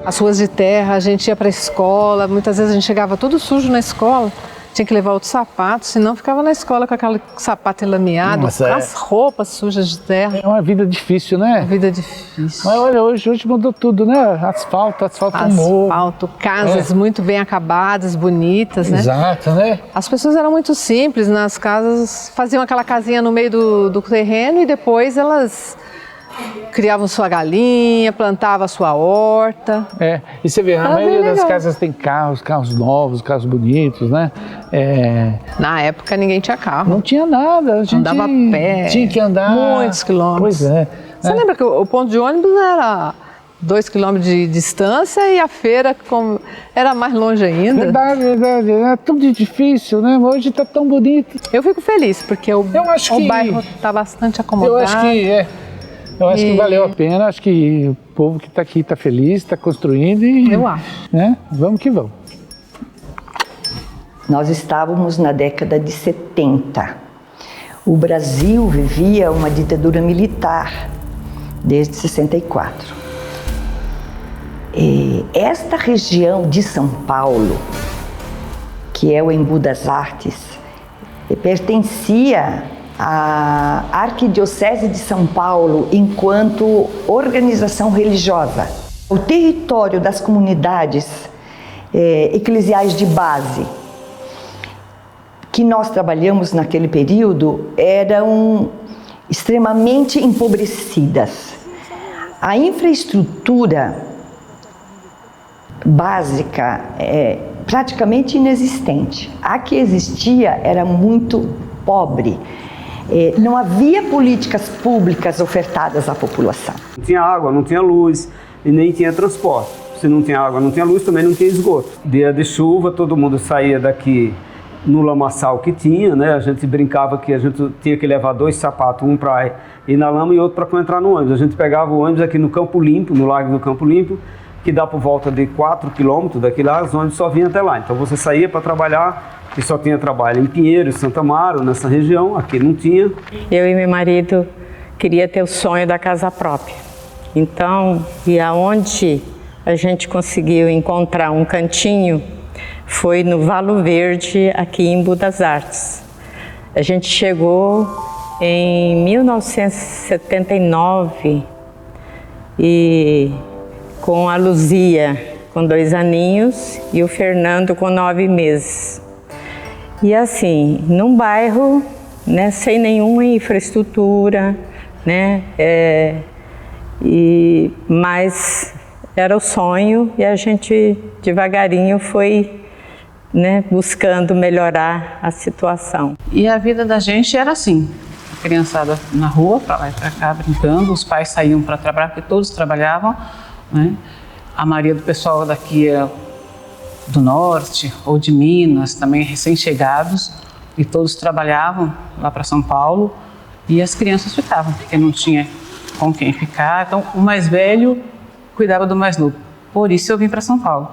as ruas de terra, a gente ia para a escola, muitas vezes a gente chegava todo sujo na escola, tinha que levar outro sapato, senão ficava na escola com aquele sapato enlameado, as roupas sujas de terra. É uma vida difícil, né? Uma vida difícil. Mas olha, hoje mudou tudo, né? Asfalto morro. Asfalto, casas muito bem acabadas, bonitas, né? Exato, né? As pessoas eram muito simples nas casas, faziam aquela casinha no meio do terreno e depois elas criavam sua galinha, plantavam a sua horta. E você vê, a maioria das casas tem carros novos, carros bonitos, né? Na época ninguém tinha carro. Não tinha nada, a gente andava a pé. Tinha que andar muitos quilômetros. Pois é. Você lembra que o ponto de ônibus era 2 quilômetros de distância e a feira era mais longe ainda? Verdade. É tudo difícil, né? Hoje está tão bonito. Eu fico feliz, porque o bairro está bastante acomodado. Eu acho que valeu a pena, acho que o povo que está aqui está feliz, está construindo e... Eu acho. Né? Vamos que vamos. Nós estávamos na década de 70. O Brasil vivia uma ditadura militar desde 64. E esta região de São Paulo, que é o Embu das Artes, pertencia à Arquidiocese de São Paulo enquanto organização religiosa. O território das comunidades eclesiais de base que nós trabalhamos naquele período eram extremamente empobrecidas. A infraestrutura básica é praticamente inexistente. A que existia era muito pobre. Não havia políticas públicas ofertadas à população. Não tinha água, não tinha luz e nem tinha transporte. Se não tinha água, não tinha luz, também não tinha esgoto. Dia de chuva, todo mundo saía daqui no lamaçal que tinha, né? A gente brincava que a gente tinha que levar 2 sapatos, um para ir na lama e outro para entrar no ônibus. A gente pegava o ônibus aqui no Campo Limpo, no Largo do Campo Limpo, que dá por volta de 4 quilômetros daqui lá, os ônibus só vinham até lá. Então você saía para trabalhar e só tinha trabalho em Pinheiros, Santa Amaro, nessa região, aqui não tinha. Eu e meu marido queria ter o sonho da casa própria. Então, e aonde a gente conseguiu encontrar um cantinho foi no Valo Verde, aqui em Embu das Artes. A gente chegou em 1979 e com a Luzia com 2 aninhos e o Fernando com 9 meses. E assim, num bairro, né, sem nenhuma infraestrutura, né, mas era o sonho e a gente devagarinho foi, né, buscando melhorar a situação. E a vida da gente era assim, a criançada na rua, para lá e para cá, brincando, os pais saíam para trabalhar, porque todos trabalhavam, né? A maioria do pessoal daqui é do norte ou de Minas, também recém-chegados, e todos trabalhavam lá para São Paulo, e as crianças ficavam, porque não tinha com quem ficar, então o mais velho cuidava do mais novo. Por isso eu vim para São Paulo,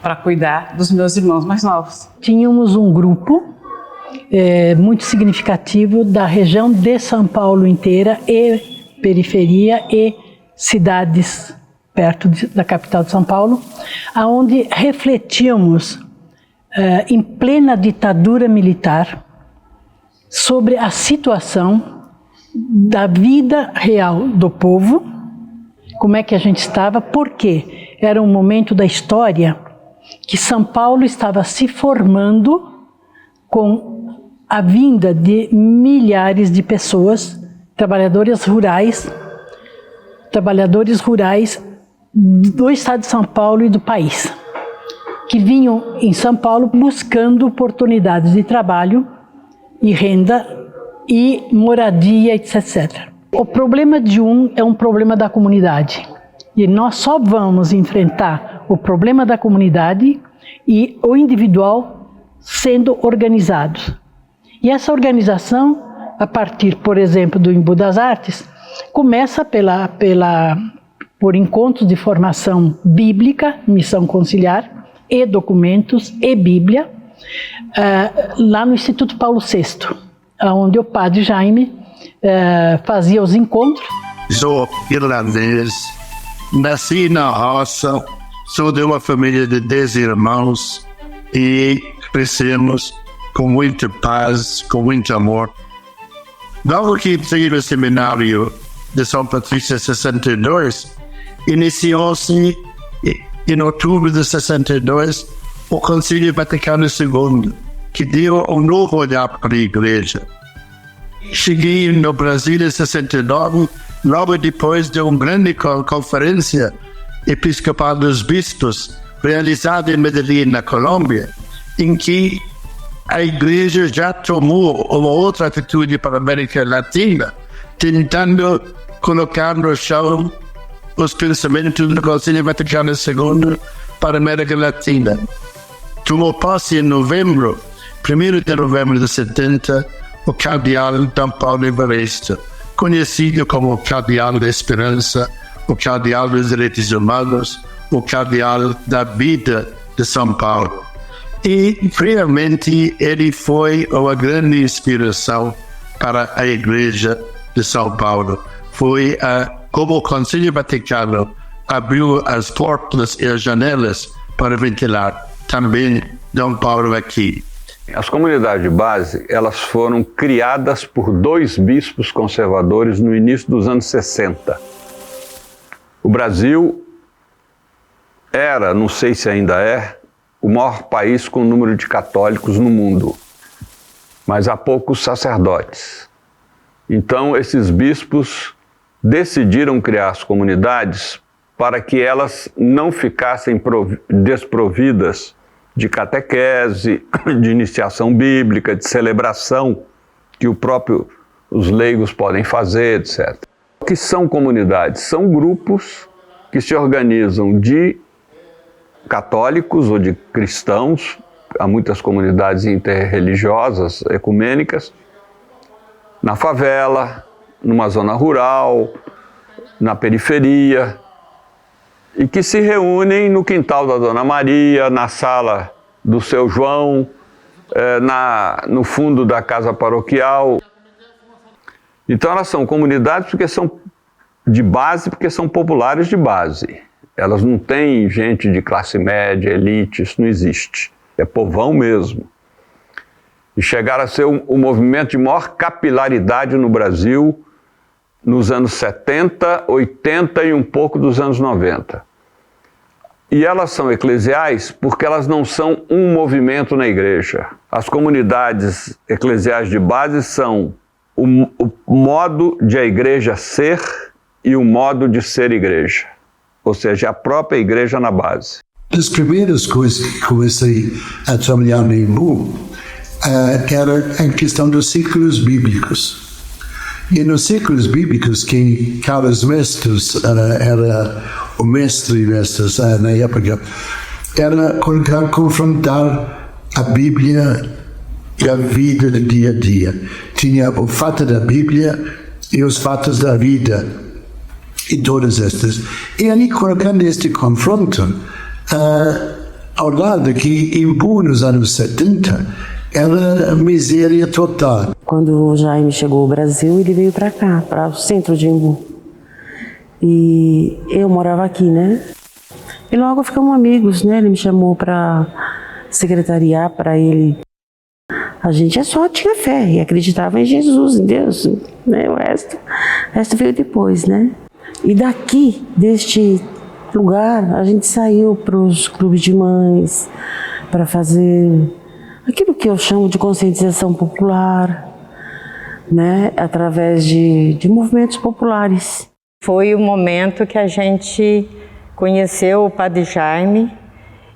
para cuidar dos meus irmãos mais novos. Tínhamos um grupo muito significativo da região de São Paulo inteira e periferia e cidades perto da capital de São Paulo, aonde refletíamos em plena ditadura militar sobre a situação da vida real do povo, como é que a gente estava, porque era um momento da história que São Paulo estava se formando com a vinda de milhares de pessoas, trabalhadores rurais do estado de São Paulo e do país, que vinham em São Paulo buscando oportunidades de trabalho e renda e moradia, etc. O problema de um é um problema da comunidade. E nós só vamos enfrentar o problema da comunidade e o individual sendo organizados. E essa organização, a partir, por exemplo, do Embu das Artes, começa por encontros de formação bíblica, missão conciliar, e documentos, e Bíblia, lá no Instituto Paulo VI, onde o padre Jaime fazia os encontros. Sou irlandês, nasci na roça, Sou de uma família de 10 irmãos e crescemos com muita paz, com muito amor. Logo que entrei no seminário de São Patrício em 62, iniciou-se em outubro de 62 o Concílio Vaticano II, que deu um novo olhar para a Igreja. Cheguei no Brasil em 69, logo depois de uma grande conferência episcopal dos bispos, realizada em Medellín, na Colômbia, em que a Igreja já tomou uma outra atitude para a América Latina, tentando colocar no chão os pensamentos do Concílio Vaticano II para a América Latina. Tomou posse em novembro, 1º de novembro de 70, o cardeal Dom Paulo Evaristo, conhecido como o cardeal da esperança, o cardeal dos direitos humanos, o cardeal da vida de São Paulo. E, realmente, ele foi uma grande inspiração para a Igreja de São Paulo. Foi como o Concílio Vaticano abriu as portas e as janelas para ventilar também Dom Paulo aqui. As comunidades de base, elas foram criadas por 2 bispos conservadores no início dos anos 60. O Brasil era, não sei se ainda é, o maior país com número de católicos no mundo, mas há poucos sacerdotes. Então, esses bispos decidiram criar as comunidades para que elas não ficassem desprovidas de catequese, de iniciação bíblica, de celebração que os leigos podem fazer, etc. O que são comunidades? São grupos que se organizam de católicos ou de cristãos, há muitas comunidades interreligiosas, ecumênicas, na favela, numa zona rural, na periferia, e que se reúnem no quintal da Dona Maria, na sala do Seu João, no fundo da casa paroquial. Então elas são comunidades porque são de base, porque são populares de base. Elas não têm gente de classe média, elite, isso não existe. É povão mesmo. E chegaram a ser o movimento de maior capilaridade no Brasil nos anos 70, 80 e um pouco dos anos 90. E elas são eclesiais porque elas não são um movimento na igreja. As comunidades eclesiais de base são o modo de a igreja ser e o modo de ser igreja. Ou seja, a própria igreja na base. As primeiras coisas que comecei a trabalhar no IMBU era a questão dos ciclos bíblicos. E nos ciclos bíblicos, que Carlos Mestres era o mestre destes na época, era confrontar a Bíblia e a vida do dia a dia. Tinha o fato da Bíblia e os fatos da vida, e todas estas. E ali, colocando este confronto, ao lado que IMBU nos anos 70, era miséria total. Quando o Jaime chegou ao Brasil, ele veio para cá, para o centro de IMBU. E eu morava aqui, né? E logo ficamos amigos, né? Ele me chamou para secretariar para ele. A gente só tinha fé e acreditava em Jesus, em Deus, né? O resto veio depois, né? E daqui, deste lugar, a gente saiu para os clubes de mães, para fazer aquilo que eu chamo de conscientização popular, né? Através de movimentos populares. Foi o momento que a gente conheceu o Padre Jaime,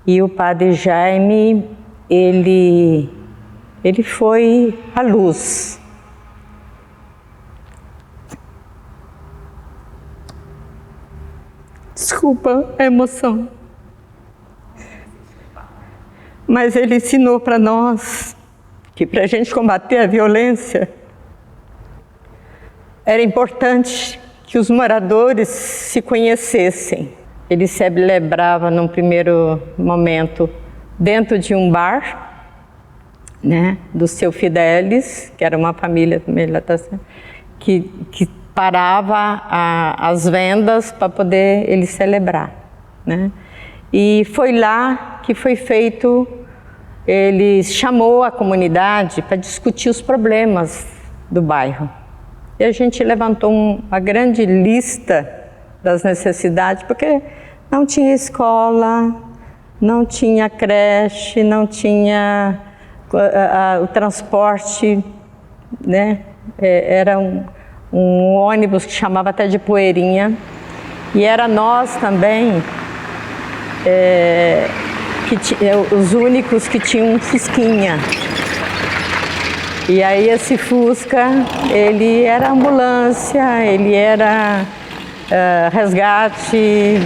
e o Padre Jaime, ele foi a luz. Desculpa a emoção. Mas ele ensinou para nós que para a gente combater a violência era importante que os moradores se conhecessem. Ele se celebrava num primeiro momento dentro de um bar, né, do seu Fidelis, que era uma família também, que parava as vendas para poder ele celebrar, né? E foi lá que foi feito, ele chamou a comunidade para discutir os problemas do bairro. E a gente levantou uma grande lista das necessidades, porque não tinha escola, não tinha creche, não tinha o transporte, né? Era um ônibus que chamava até de Poeirinha, e era nós também os únicos que tinham um Fusquinha. E aí esse Fusca, ele era ambulância, ele era resgate.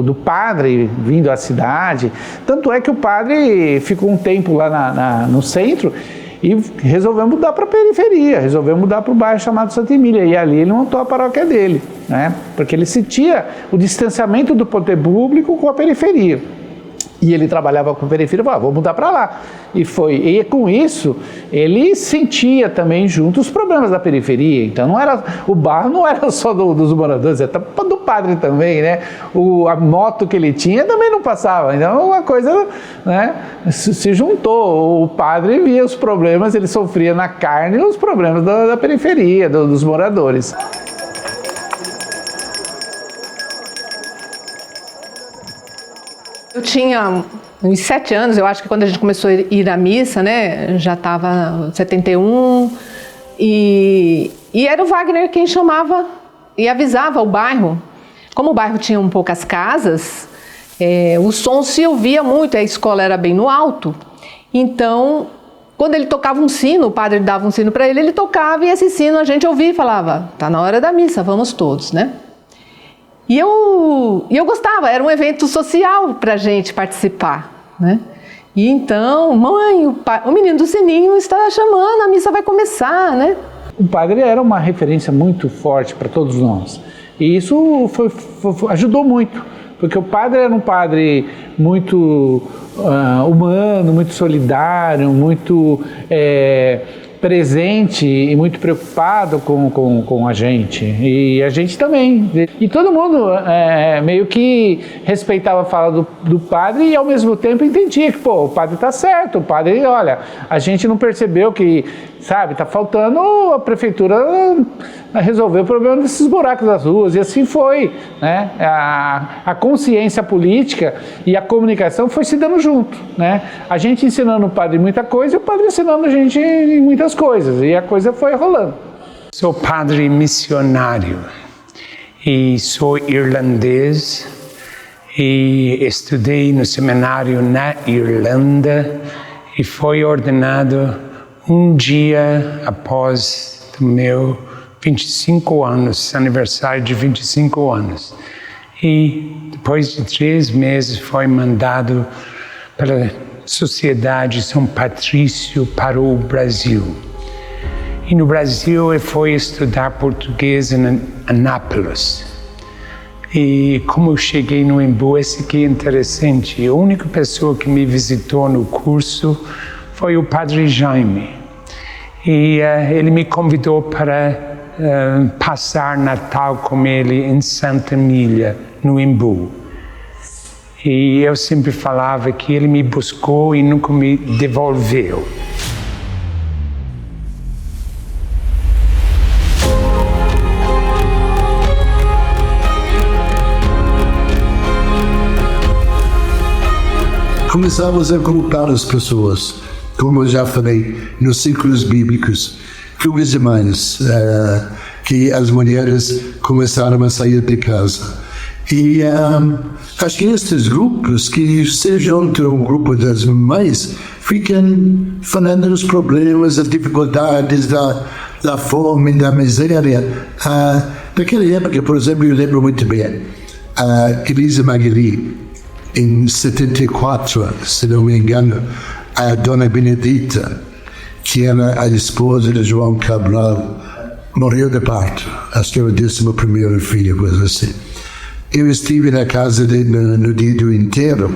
Do padre vindo à cidade, tanto é que o padre ficou um tempo lá no centro e resolveu mudar para a periferia, resolveu mudar para o bairro chamado Santa Emília, e ali ele montou a paróquia dele, né? Porque ele sentia o distanciamento do poder público com a periferia. E ele trabalhava com a periferia e falava, vou mudar para lá. E com isso, ele sentia também junto os problemas da periferia. Então, o bairro não era só dos moradores, era do padre também, né? A moto que ele tinha também não passava. Então, uma coisa, né, se juntou. O padre via os problemas, ele sofria na carne os problemas da periferia, dos moradores. Eu tinha uns 7 anos, eu acho que quando a gente começou a ir à missa, né, já estava 71, e era o Wagner quem chamava e avisava o bairro. Como o bairro tinha poucas casas, o som se ouvia muito, a escola era bem no alto, então quando ele tocava um sino, o padre dava um sino para ele, ele tocava e esse sino a gente ouvia e falava, tá na hora da missa, vamos todos, né? E eu gostava, era um evento social para a gente participar, né? E então, mãe, o menino do sininho está chamando, a missa vai começar, né? O padre era uma referência muito forte para todos nós. E isso ajudou muito, porque o padre era um padre muito humano, muito solidário, muito presente e muito preocupado com a gente, e a gente também. E todo mundo meio que respeitava a fala do padre e ao mesmo tempo entendia que, o padre está certo, o padre, olha, a gente não percebeu que, sabe, está faltando a prefeitura resolver o problema desses buracos das ruas, e assim foi, né? A consciência política e a comunicação foi se dando junto, né? A gente ensinando o padre muita coisa e o padre ensinando a gente muitas coisas, e a coisa foi rolando. Sou padre missionário e sou irlandês e estudei no seminário na Irlanda e fui ordenado um dia após o meu 25 anos, aniversário de 25 anos. E depois de 3 meses fui mandado pela Sociedade São Patrício para o Brasil. E no Brasil eu fui estudar português em Anápolis. E como eu cheguei no Embu, esse aqui é interessante. A única pessoa que me visitou no curso foi o Padre Jaime. E ele me convidou para passar Natal com ele em Santa Emília, no Embu. E eu sempre falava que ele me buscou e nunca me devolveu. Começamos a colocar as pessoas, como eu já falei, nos ciclos bíblicos, filhos e mães, que as mulheres começaram a sair de casa. E acho que estes grupos que se juntam ao grupo das mães ficam falando dos problemas, das dificuldades, da fome, da miséria. Naquela época, por exemplo, eu lembro muito bem, Elisa Magali, em 74, se não me engano, a Dona Benedita, que era a esposa de João Cabral, morreu de parto. Acho que era o 11º filho, coisa assim. Eu estive na casa dele no dia do enterro.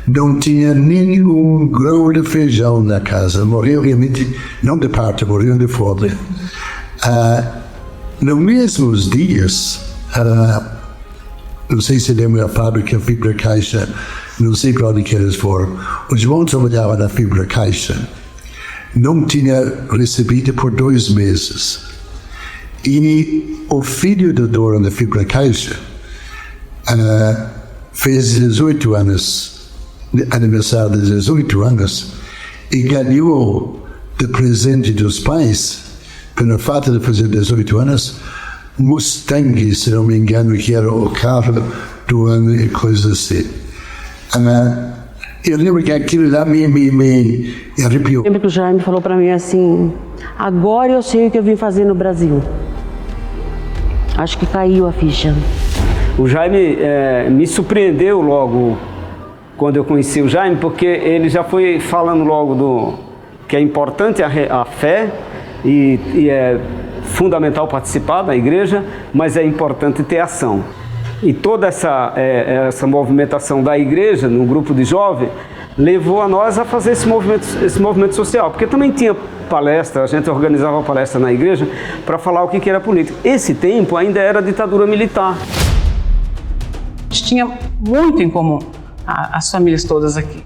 Não tinha nenhum grão de feijão na casa. Morreu realmente, não de parto, morreu de fome. Nos mesmos dias, não sei se lembra a fábrica Fibra Caixa, não sei para onde que eles foram. O João trabalhava na Fibra Caixa. Não tinha recebido por 2 meses. E o filho do dono da Fibra Caixa fez 18 anos, aniversário de 18 anos, e ganhou de presente dos pais, pelo fato de fazer 18 anos, Mustang, se não me engano, que era o carro do ano e coisa assim. Eu lembro que aquilo lá me arrepiou. Eu lembro que o Jaime falou para mim assim, agora eu sei o que eu vim fazer no Brasil. Acho que caiu a ficha. O Jaime me surpreendeu logo quando eu conheci o Jaime, porque ele já foi falando logo que é importante a fé e é fundamental participar da igreja, mas é importante ter ação. E toda essa movimentação da igreja no grupo de jovens levou a nós a fazer esse movimento social, porque também tinha palestra, a gente organizava palestra na igreja para falar o que era política. Esse tempo ainda era ditadura militar. A gente tinha muito em comum, as famílias todas aqui.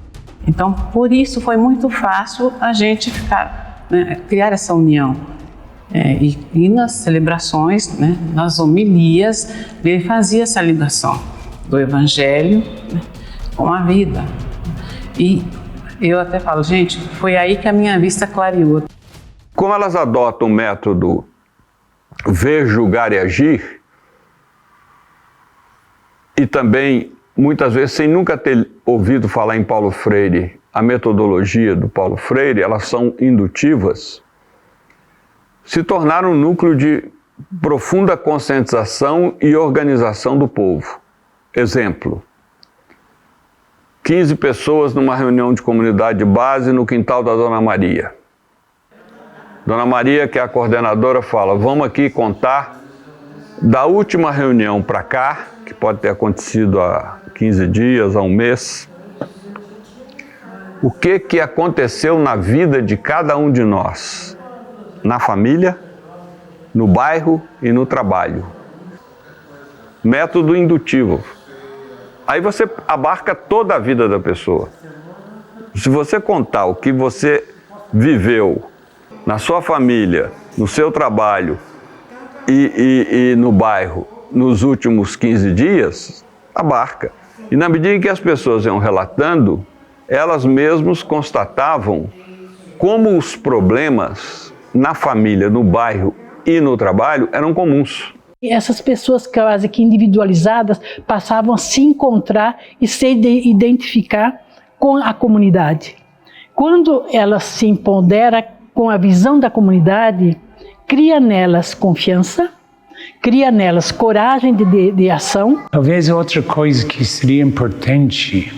Então, por isso foi muito fácil a gente criar essa união. E nas celebrações, nas homilias, ele fazia essa ligação do Evangelho com a vida. E eu até falo, gente, foi aí que a minha vista clareou. Como elas adotam o método ver, julgar e agir, e também, muitas vezes, sem nunca ter ouvido falar em Paulo Freire, a metodologia do Paulo Freire, elas são indutivas, se tornaram um núcleo de profunda conscientização e organização do povo. Exemplo, 15 pessoas numa reunião de comunidade de base no quintal da Dona Maria. Dona Maria, que é a coordenadora, fala, vamos aqui contar da última reunião para cá, que pode ter acontecido há 15 dias, há um mês, o que aconteceu na vida de cada um de nós, na família, no bairro e no trabalho. Método indutivo. Aí você abarca toda a vida da pessoa. Se você contar o que você viveu na sua família, no seu trabalho e no bairro nos últimos 15 dias, abarca. E na medida em que as pessoas iam relatando, elas mesmas constatavam como os problemas na família, no bairro e no trabalho eram comuns. E essas pessoas quase que individualizadas passavam a se encontrar e se identificar com a comunidade. Quando elas se empoderam com a visão da comunidade, cria nelas confiança, cria nelas coragem de ação. Talvez outra coisa que seria importante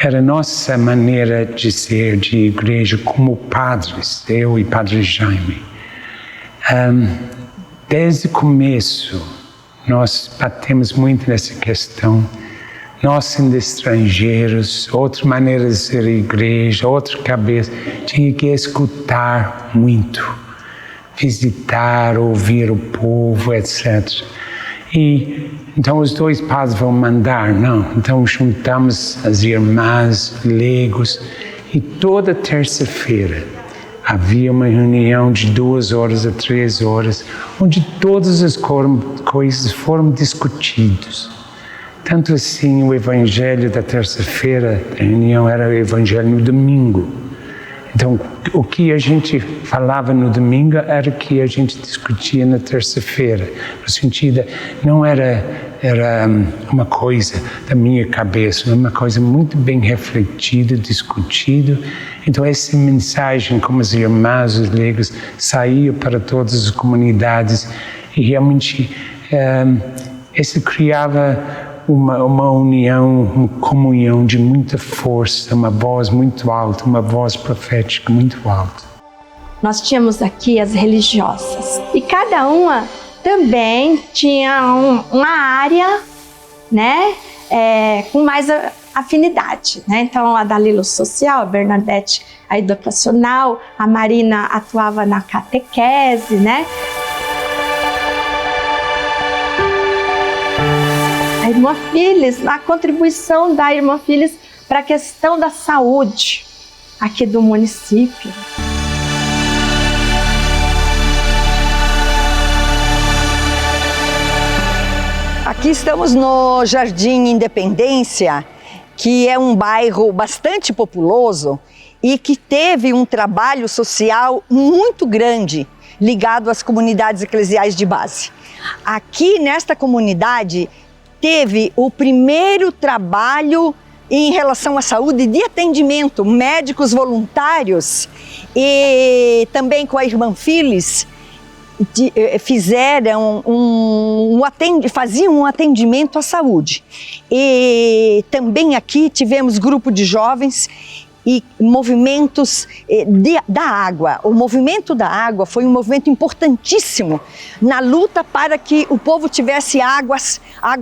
era a nossa maneira de ser de igreja como padres, eu e Padre Jaime. Desde o começo, nós batemos muito nessa questão. Nós sendo estrangeiros, outra maneira de ser igreja, outra cabeça, tinha que escutar muito, visitar, ouvir o povo, etc. E então os dois padres vão mandar, não? Então juntamos as irmãs, leigos, e toda terça-feira havia uma reunião de 2 horas a 3 horas, onde todas as coisas foram discutidas. Tanto assim, o evangelho da terça-feira, a reunião era o evangelho no domingo. Então, o que a gente falava no domingo era o que a gente discutia na terça-feira. No sentido, não era uma coisa da minha cabeça, uma coisa muito bem refletida, discutida. Então, essa mensagem, como as irmãs, os leigos, saía para todas as comunidades e realmente isso criava uma união, uma comunhão de muita força, uma voz muito alta, uma voz profética muito alta. nós tínhamos aqui as religiosas. E cada uma também tinha uma área, né, com mais afinidade, né? Então a Dalila social, a Bernadette a educacional, a Marina atuava na catequese, né? A irmã Phyllis, a contribuição da irmã Phyllis para a questão da saúde aqui do município. Aqui estamos no Jardim Independência, que é um bairro bastante populoso e que teve um trabalho social muito grande ligado às comunidades eclesiais de base. Aqui nesta comunidade teve o primeiro trabalho em relação à saúde de atendimento, médicos voluntários e também com a irmã Phyllis faziam um atendimento à saúde. E também aqui tivemos grupo de jovens e movimentos da água. O movimento da água foi um movimento importantíssimo na luta para que o povo tivesse água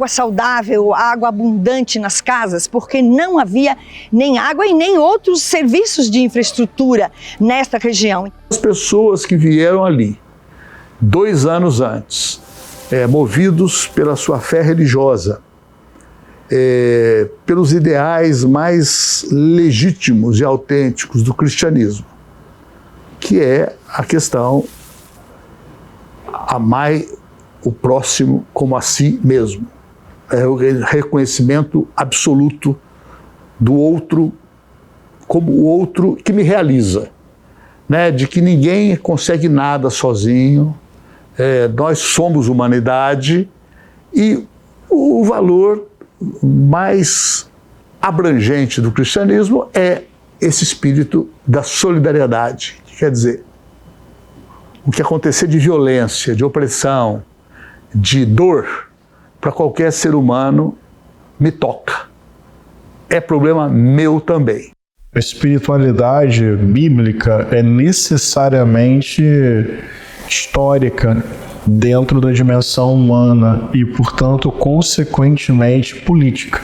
saudável, água abundante nas casas, porque não havia nem água e nem outros serviços de infraestrutura nesta região. As pessoas que vieram ali 2 anos antes, movidos pela sua fé religiosa, pelos ideais mais legítimos e autênticos do cristianismo, que é a questão amar o próximo como a si mesmo. É o reconhecimento absoluto do outro como o outro que me realiza, né? De que ninguém consegue nada sozinho, nós somos humanidade e o valor mais abrangente do cristianismo é esse espírito da solidariedade, que quer dizer, o que acontecer de violência, de opressão, de dor, para qualquer ser humano, me toca. É problema meu também. A espiritualidade bíblica é necessariamente histórica dentro da dimensão humana e, portanto, consequentemente política.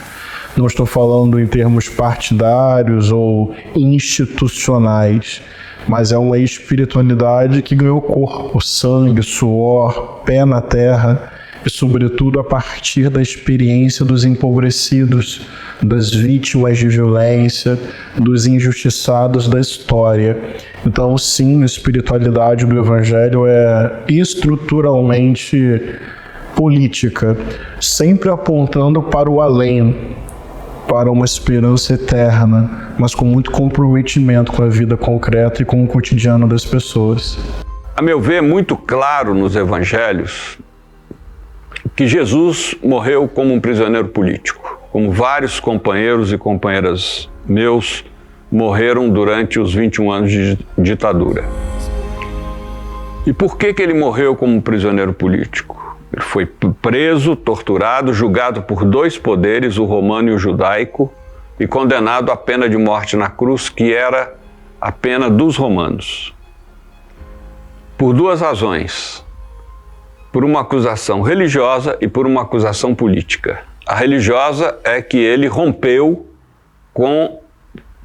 Não estou falando em termos partidários ou institucionais, mas é uma espiritualidade que ganhou corpo, sangue, suor, pé na terra e, sobretudo, a partir da experiência dos empobrecidos, das vítimas de violência, dos injustiçados da história. Então, sim, a espiritualidade do Evangelho é estruturalmente política, sempre apontando para o além, para uma esperança eterna, mas com muito comprometimento com a vida concreta e com o cotidiano das pessoas. A meu ver, é muito claro nos Evangelhos que Jesus morreu como um prisioneiro político, como vários companheiros e companheiras meus morreram durante os 21 anos de ditadura. E por que ele morreu como um prisioneiro político? Ele foi preso, torturado, julgado por 2 poderes, o romano e o judaico, e condenado à pena de morte na cruz, que era a pena dos romanos. Por 2 razões. Por uma acusação religiosa e por uma acusação política. A religiosa é que ele rompeu com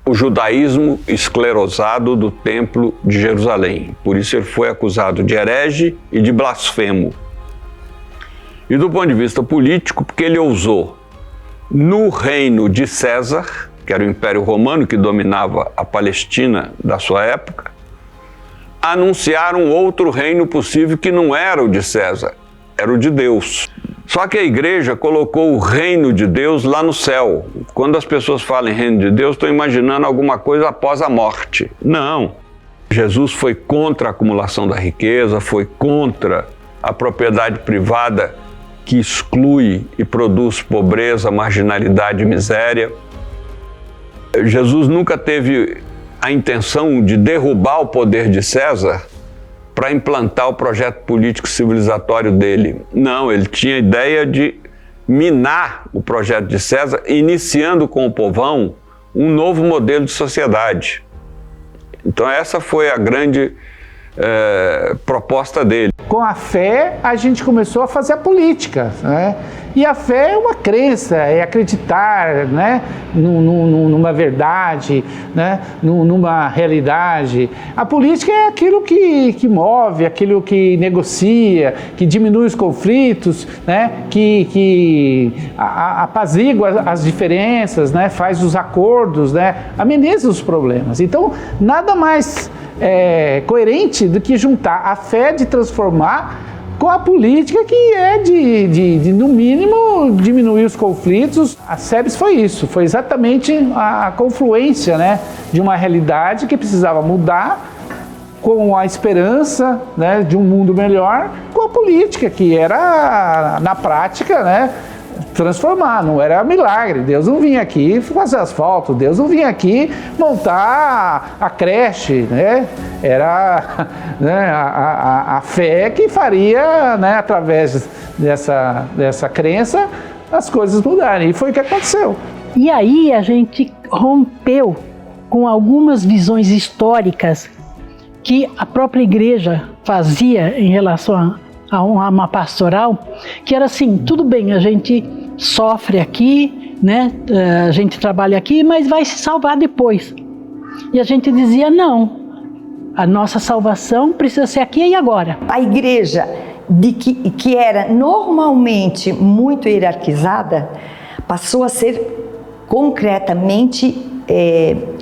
o judaísmo esclerosado do Templo de Jerusalém. Por isso ele foi acusado de herege e de blasfemo. E do ponto de vista político, porque ele ousou, no reino de César, que era o Império Romano que dominava a Palestina da sua época, anunciar um outro reino possível que não era o de César, era o de Deus. Só que a igreja colocou o reino de Deus lá no céu. Quando as pessoas falam em reino de Deus, estão imaginando alguma coisa após a morte. Não. Jesus foi contra a acumulação da riqueza, foi contra a propriedade privada que exclui e produz pobreza, marginalidade e miséria. Jesus nunca teve a intenção de derrubar o poder de César para implantar o projeto político civilizatório dele. Não, ele tinha a ideia de minar o projeto de César, iniciando com o povão um novo modelo de sociedade. Então essa foi a grande proposta dele. Com a fé, a gente começou a fazer a política, né? E a fé é uma crença, é acreditar, né? Numa verdade, né? Numa realidade. A política é aquilo que move, aquilo que negocia, que diminui os conflitos, né? Que apazigua as diferenças, né? Faz os acordos, né? Ameniza os problemas. Então, nada mais coerente do que juntar a fé de transformar com a política, que é de no mínimo, diminuir os conflitos. A SEBS foi isso, foi exatamente a confluência, né, de uma realidade que precisava mudar, com a esperança, né, de um mundo melhor, com a política, que era, na prática, né, transformar, não era milagre. Deus não vinha aqui fazer asfalto, Deus não vinha aqui montar a creche, né? Era, né, a fé que faria, né, através dessa crença, as coisas mudarem. E foi o que aconteceu. E aí a gente rompeu com algumas visões históricas que a própria igreja fazia em relação a uma pastoral, que era assim: tudo bem, a gente sofre aqui, né? A gente trabalha aqui, mas vai se salvar depois. E a gente dizia: não, a nossa salvação precisa ser aqui e agora. A igreja, que era normalmente muito hierarquizada, passou a ser concretamente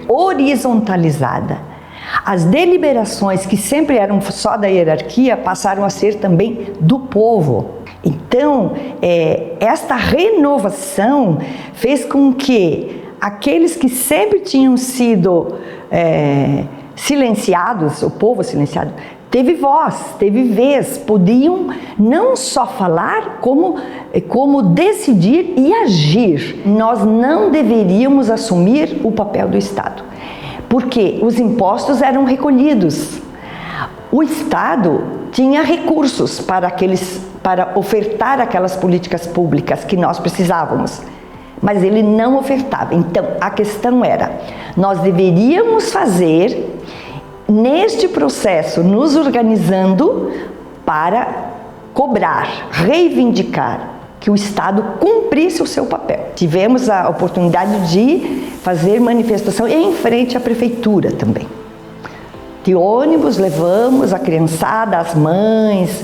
horizontalizada. As deliberações, que sempre eram só da hierarquia, passaram a ser também do povo. Então, esta renovação fez com que aqueles que sempre tinham sido silenciados, o povo silenciado, teve voz, teve vez, podiam não só falar, como decidir e agir. Nós não deveríamos assumir o papel do Estado, porque os impostos eram recolhidos. O Estado tinha recursos para ofertar aquelas políticas públicas que nós precisávamos, mas ele não ofertava. Então, a questão era: nós deveríamos fazer, neste processo, nos organizando para cobrar, reivindicar que o Estado cumprisse o seu papel. Tivemos a oportunidade de fazer manifestação em frente à prefeitura também. De ônibus, levamos a criançada, as mães,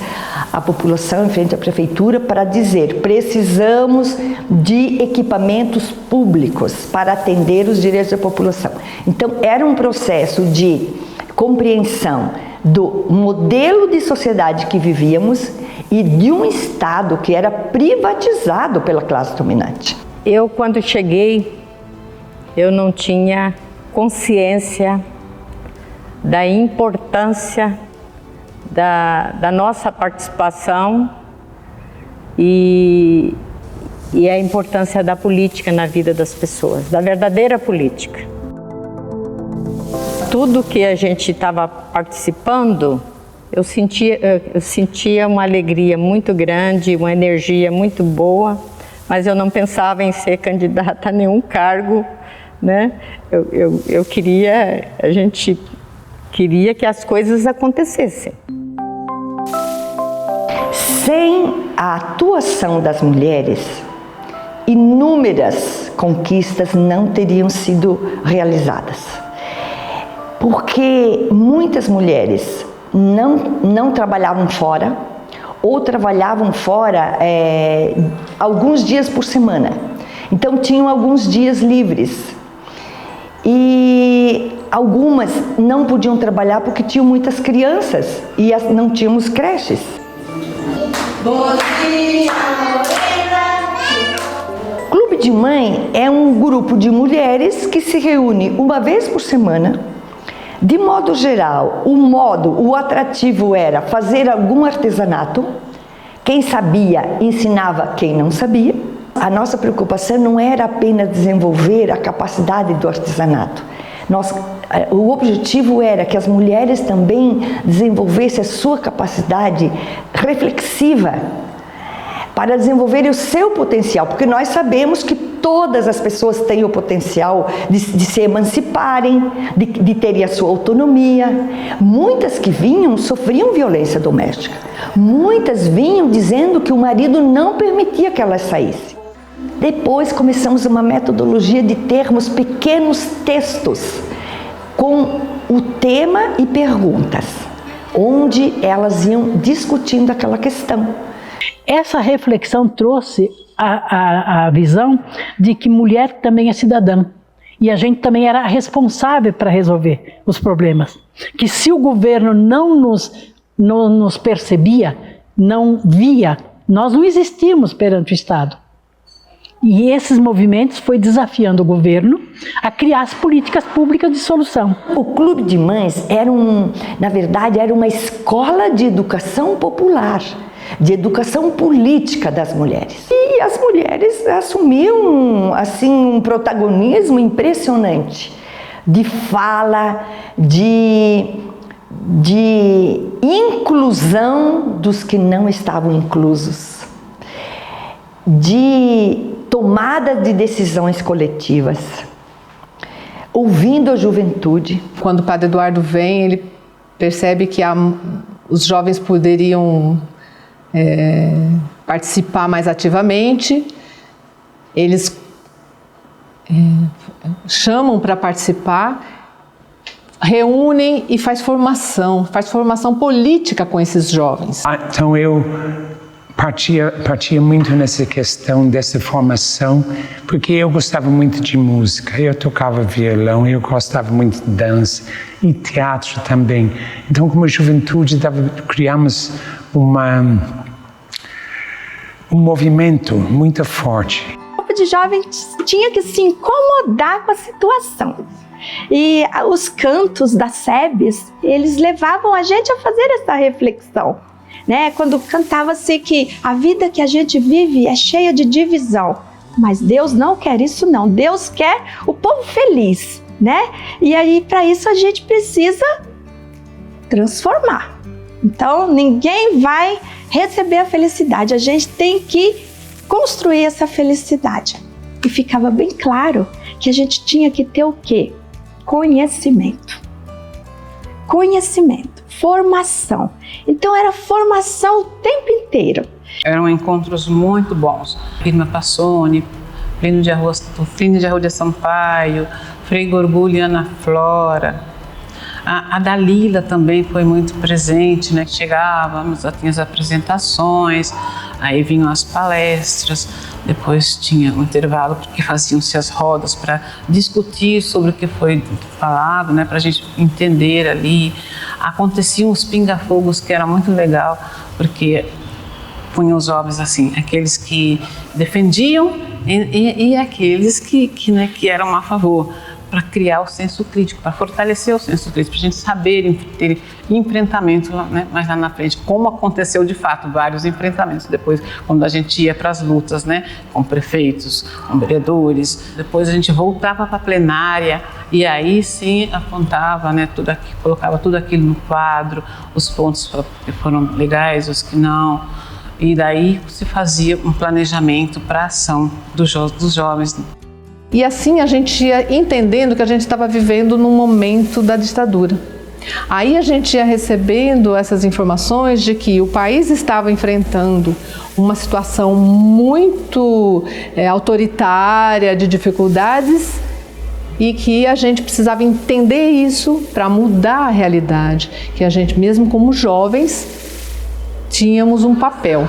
a população em frente à prefeitura para dizer: precisamos de equipamentos públicos para atender os direitos da população. Então, era um processo de compreensão do modelo de sociedade que vivíamos e de um Estado que era privatizado pela classe dominante. Eu, quando cheguei, eu não tinha consciência da importância da nossa participação e a importância da política na vida das pessoas, da verdadeira política. Tudo que a gente estava participando, eu sentia uma alegria muito grande, uma energia muito boa, mas eu não pensava em ser candidata a nenhum cargo, né? A gente queria que as coisas acontecessem. Sem a atuação das mulheres, inúmeras conquistas não teriam sido realizadas. Porque muitas mulheres não trabalhavam fora, ou trabalhavam fora alguns dias por semana. Então tinham alguns dias livres. E algumas não podiam trabalhar porque tinham muitas crianças e não tínhamos creches. Bom dia, Clube de Mãe é um grupo de mulheres que se reúne uma vez por semana. De modo geral, o atrativo era fazer algum artesanato. Quem sabia ensinava quem não sabia. A nossa preocupação não era apenas desenvolver a capacidade do artesanato. O objetivo era que as mulheres também desenvolvessem a sua capacidade reflexiva para desenvolverem o seu potencial, porque nós sabemos que todas as pessoas têm o potencial de se emanciparem, de terem a sua autonomia. Muitas que vinham sofriam violência doméstica. Muitas vinham dizendo que o marido não permitia que elas saíssem. Depois começamos uma metodologia de termos pequenos textos com o tema e perguntas, onde elas iam discutindo aquela questão. Essa reflexão trouxe a visão de que mulher também é cidadã e a gente também era responsável para resolver os problemas. Que se o governo não nos percebia, não via, nós não existíamos perante o Estado. E esses movimentos foi desafiando o governo a criar as políticas públicas de solução. O Clube de Mães na verdade, era uma escola de educação popular, de educação política das mulheres. E as mulheres assumiam assim um protagonismo impressionante de fala, de inclusão dos que não estavam inclusos, de tomada de decisões coletivas, ouvindo a juventude. Quando o Padre Eduardo vem, ele percebe que os jovens poderiam participar mais ativamente, eles chamam para participar, reúnem e faz formação política com esses jovens. Então eu partia muito nessa questão dessa formação, porque eu gostava muito de música, eu tocava violão, eu gostava muito de dança e teatro também. Então, como juventude, criamos um movimento muito forte. O grupo de jovens tinha que se incomodar com a situação. E os cantos das SEBs, eles levavam a gente a fazer essa reflexão. Né? Quando cantava-se que a vida que a gente vive é cheia de divisão, mas Deus não quer isso não, Deus quer o povo feliz, né? E aí para isso a gente precisa transformar. Então ninguém vai receber a felicidade, a gente tem que construir essa felicidade. E ficava bem claro que a gente tinha que ter o quê? Conhecimento, formação. Então era formação o tempo inteiro. Eram encontros muito bons. Irma Passoni, Plínio de Arruda Sampaio, Frei Gorgulho e Ana Flora. A Dalila também foi muito presente, né? Chegávamos, tinha as apresentações, aí vinham as palestras, depois tinha um intervalo porque faziam-se as rodas para discutir sobre o que foi falado, né? Para a gente entender ali. Aconteciam os pinga-fogos, que era muito legal, porque punham os jovens assim, aqueles que defendiam e aqueles que eram a favor, para criar o senso crítico, para fortalecer o senso crítico, para a gente saber ter enfrentamento, né, mais lá na frente, como aconteceu de fato, vários enfrentamentos depois, quando a gente ia para as lutas, né, com prefeitos, com vereadores, depois a gente voltava para a plenária e aí sim apontava, né, colocava tudo aquilo no quadro, os pontos que foram legais, os que não, e daí se fazia um planejamento para a ação dos jovens. E assim a gente ia entendendo que a gente estava vivendo num momento da ditadura. Aí a gente ia recebendo essas informações de que o país estava enfrentando uma situação muito autoritária, de dificuldades, e que a gente precisava entender isso para mudar a realidade, que a gente, mesmo como jovens, tínhamos um papel.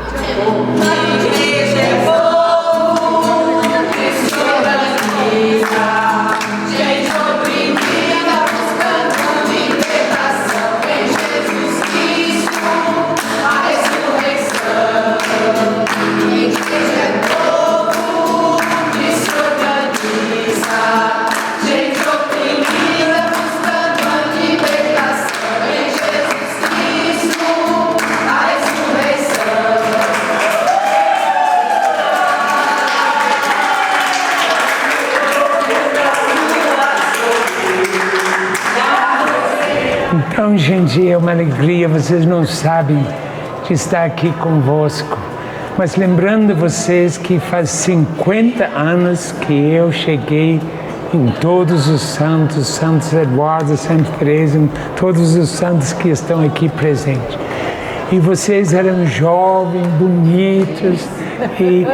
Então, gente, é uma alegria, vocês não sabem, de estar aqui convosco. mas lembrando vocês que faz 50 anos que eu cheguei em todos os santos, Santos Eduardo, Santa Teresa, todos os santos que estão aqui presentes. E vocês eram jovens, bonitos, e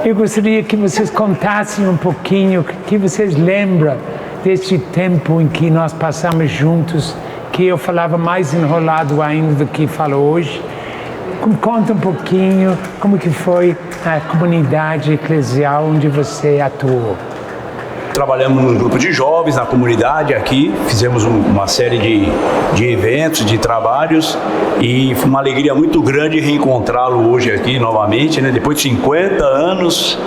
eu gostaria que vocês contassem um pouquinho, que vocês lembram deste tempo em que nós passamos juntos, que eu falava mais enrolado ainda do que falo hoje. Conta um pouquinho como que foi a comunidade eclesial onde você atuou. Trabalhamos num grupo de jovens na comunidade aqui, fizemos uma série de eventos, de trabalhos, e foi uma alegria muito grande reencontrá-lo hoje aqui novamente, né? Depois de 50 anos.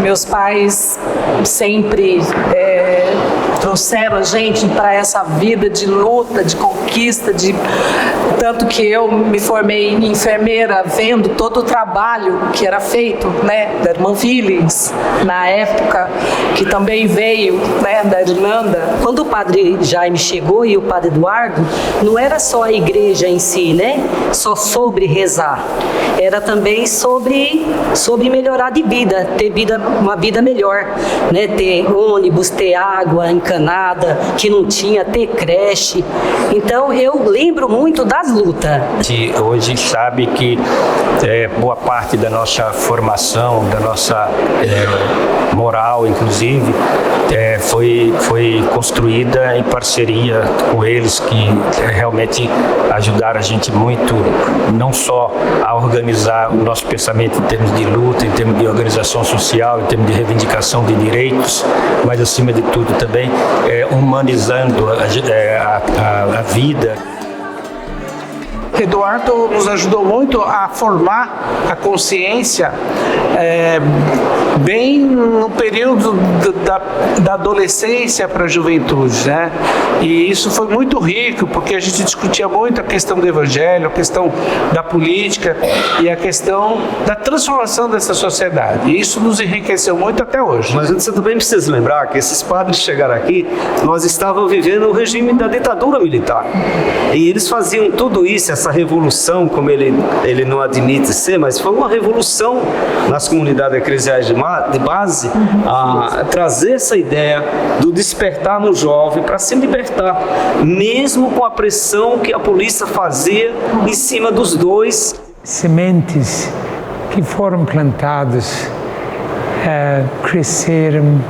Meus pais sempre trouxeram a gente para essa vida de luta, de conquista, tanto que eu me formei em enfermeira vendo todo o trabalho que era feito, né, da irmã Willens, na época, que também veio, né, da Irlanda. Quando o padre Jaime chegou e o padre Eduardo, não era só a igreja em si, né, só sobre rezar, era também sobre melhorar de vida, ter uma vida melhor, né, ter ônibus, ter água encanada, que não tinha, ter creche. Então eu lembro muito das lutas. A gente hoje sabe que boa parte da nossa formação, da nossa moral, inclusive, foi construída em parceria com eles, que realmente ajudaram a gente muito, não só a organizar o nosso pensamento em termos de luta, em termos de organização social, em termos de reivindicação de direitos, mas acima de tudo também humanizando a vida. Eduardo nos ajudou muito a formar a consciência bem no período da adolescência para a juventude, né? E isso foi muito rico, porque a gente discutia muito a questão do evangelho, a questão da política e a questão da transformação dessa sociedade. E isso nos enriqueceu muito até hoje. Mas você também precisa lembrar que esses padres chegaram aqui, nós estávamos vivendo o regime da ditadura militar. E eles faziam tudo isso, essa revolução, como ele não admite ser, mas foi uma revolução nas comunidades eclesiais de base, a trazer essa ideia do despertar no jovem para se libertar, mesmo com a pressão que a polícia fazia em cima dos dois. Sementes que foram plantadas cresceram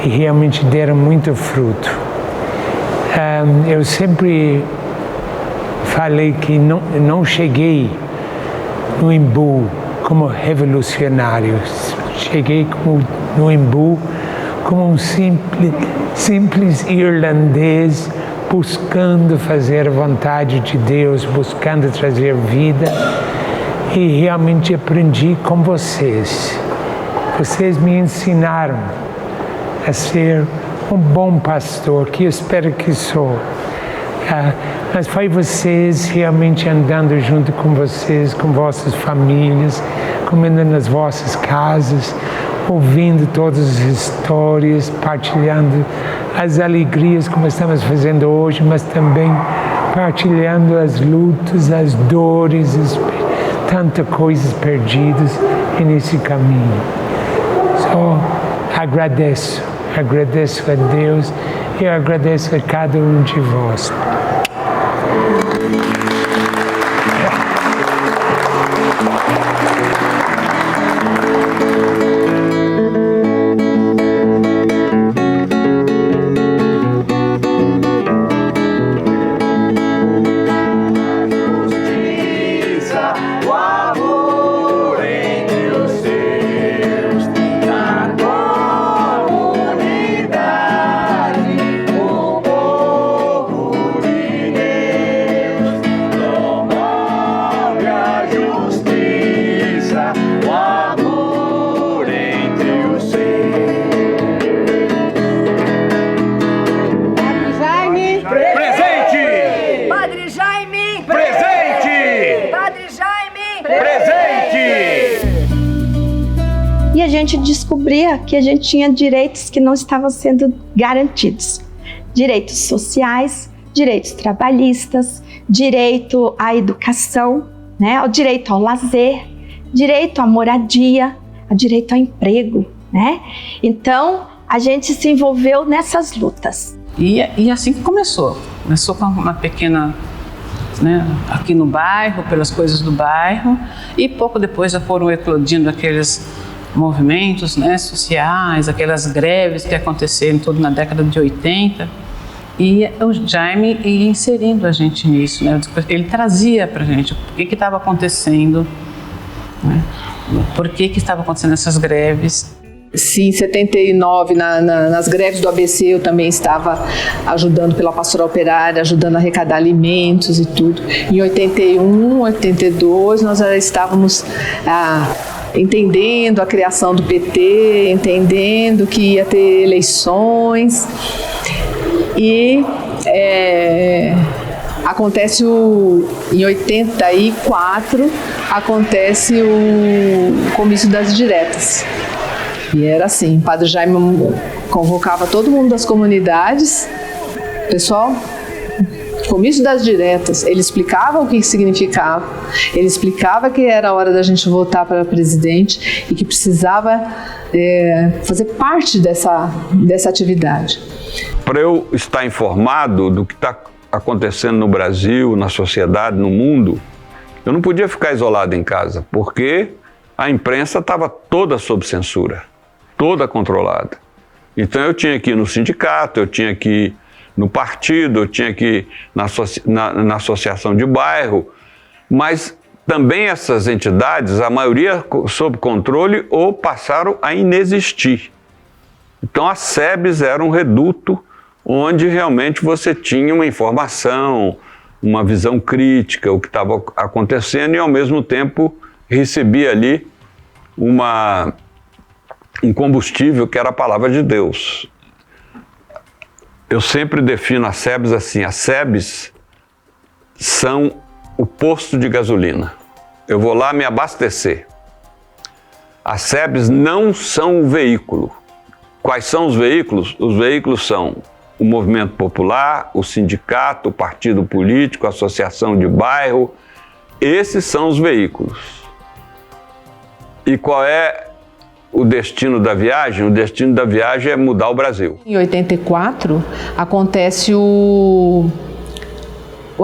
e realmente deram muito fruto. Eu sempre falei que não cheguei no Embu como revolucionário, cheguei no Embu como um simples irlandês buscando fazer a vontade de Deus, buscando trazer vida, e realmente aprendi com vocês. Vocês me ensinaram a ser um bom pastor, que eu espero que sou. Mas foi vocês realmente andando junto com vocês, com vossas famílias, comendo nas vossas casas, ouvindo todas as histórias, partilhando as alegrias como estamos fazendo hoje, mas também partilhando as lutas, as dores, tantas coisas perdidas nesse caminho. Só agradeço a Deus e eu agradeço a cada um de vós. Descobria que a gente tinha direitos que não estavam sendo garantidos. Direitos sociais, direitos trabalhistas, direito à educação, né, o direito ao lazer, direito à moradia, a direito ao emprego, né? Então, a gente se envolveu nessas lutas. E assim que começou com uma pequena, né, aqui no bairro, pelas coisas do bairro, e pouco depois já foram eclodindo aqueles movimentos, né, sociais, aquelas greves que aconteceram tudo na década de 80, e o Jaime ia inserindo a gente nisso, né? Ele trazia pra gente o que estava acontecendo, né? Por que estava acontecendo essas greves. Sim, em 79, nas greves do ABC, eu também estava ajudando pela pastoral operária, ajudando a arrecadar alimentos e tudo. Em 81, 82, nós já estávamos entendendo a criação do PT, entendendo que ia ter eleições. E acontece em 84, acontece o comício das diretas. E era assim, o Padre Jaime convocava todo mundo das comunidades, pessoal, comício das diretas, ele explicava o que significava, ele explicava que era a hora da gente votar para presidente e que precisava fazer parte dessa atividade. Para eu estar informado do que está acontecendo no Brasil, na sociedade, no mundo, eu não podia ficar isolado em casa, porque a imprensa estava toda sob censura, toda controlada. Então eu tinha que ir no sindicato, eu tinha que ir no partido, eu tinha que ir na associação de bairro, mas também essas entidades, a maioria sob controle ou passaram a inexistir. Então a SEBS era um reduto onde realmente você tinha uma informação, uma visão crítica, o que estava acontecendo, e ao mesmo tempo recebia ali um combustível que era a palavra de Deus. Eu sempre defino as SEBS assim: as SEBS são o posto de gasolina. Eu vou lá me abastecer. As SEBS não são o veículo. Quais são os veículos? Os veículos são o movimento popular, o sindicato, o partido político, a associação de bairro. Esses são os veículos. E qual é o destino da viagem? O destino da viagem é mudar o Brasil. Em 84, acontece o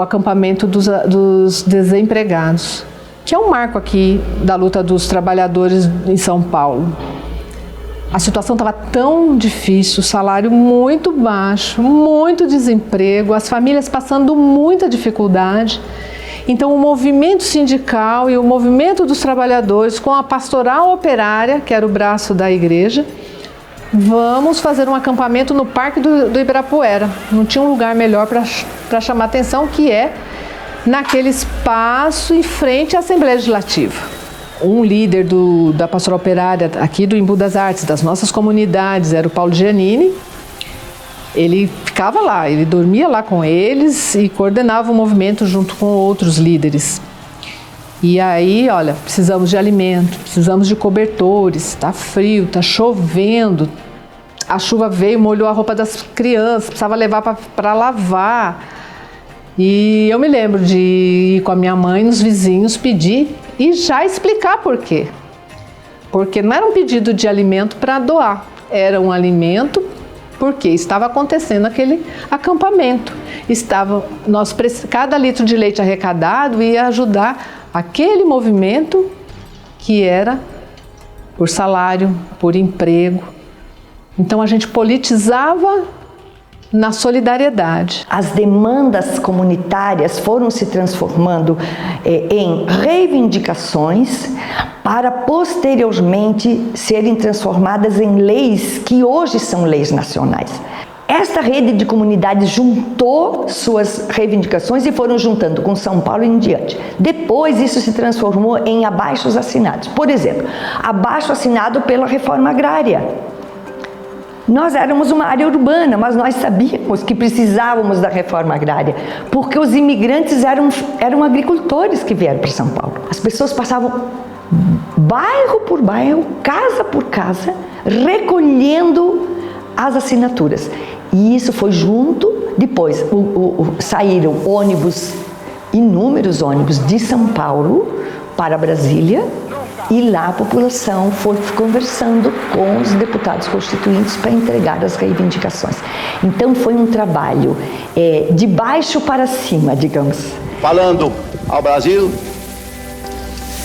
acampamento dos desempregados, que é um marco aqui da luta dos trabalhadores em São Paulo. A situação estava tão difícil, o salário muito baixo, muito desemprego, as famílias passando muita dificuldade. Então o movimento sindical e o movimento dos trabalhadores com a pastoral operária, que era o braço da igreja, vamos fazer um acampamento no Parque do Ibirapuera. Não tinha um lugar melhor para chamar atenção, que é naquele espaço em frente à Assembleia Legislativa. Um líder da pastoral operária aqui do Embu das Artes, das nossas comunidades, era o Paulo Giannini. Ele ficava lá, ele dormia lá com eles e coordenava o movimento junto com outros líderes. E aí, olha, precisamos de alimento, precisamos de cobertores, está frio, está chovendo, a chuva veio, molhou a roupa das crianças, precisava levar para lavar. E eu me lembro de ir com a minha mãe nos vizinhos pedir e já explicar por quê. Porque não era um pedido de alimento para doar, era um alimento porque estava acontecendo aquele acampamento. Cada litro de leite arrecadado ia ajudar aquele movimento que era por salário, por emprego. Então a gente politizava na solidariedade. As demandas comunitárias foram se transformando em reivindicações para posteriormente serem transformadas em leis que hoje são leis nacionais. Esta rede de comunidades juntou suas reivindicações e foram juntando com São Paulo em diante. Depois isso se transformou em abaixos assinados. Por exemplo, abaixo assinado pela reforma agrária. Nós éramos uma área urbana, mas nós sabíamos que precisávamos da reforma agrária, porque os imigrantes eram agricultores que vieram para São Paulo. As pessoas passavam bairro por bairro, casa por casa, recolhendo as assinaturas. E isso foi junto, depois saíram ônibus, inúmeros ônibus de São Paulo para Brasília, E lá a população foi conversando com os deputados constituintes para entregar as reivindicações. Então foi um trabalho de baixo para cima, digamos. Falando ao Brasil,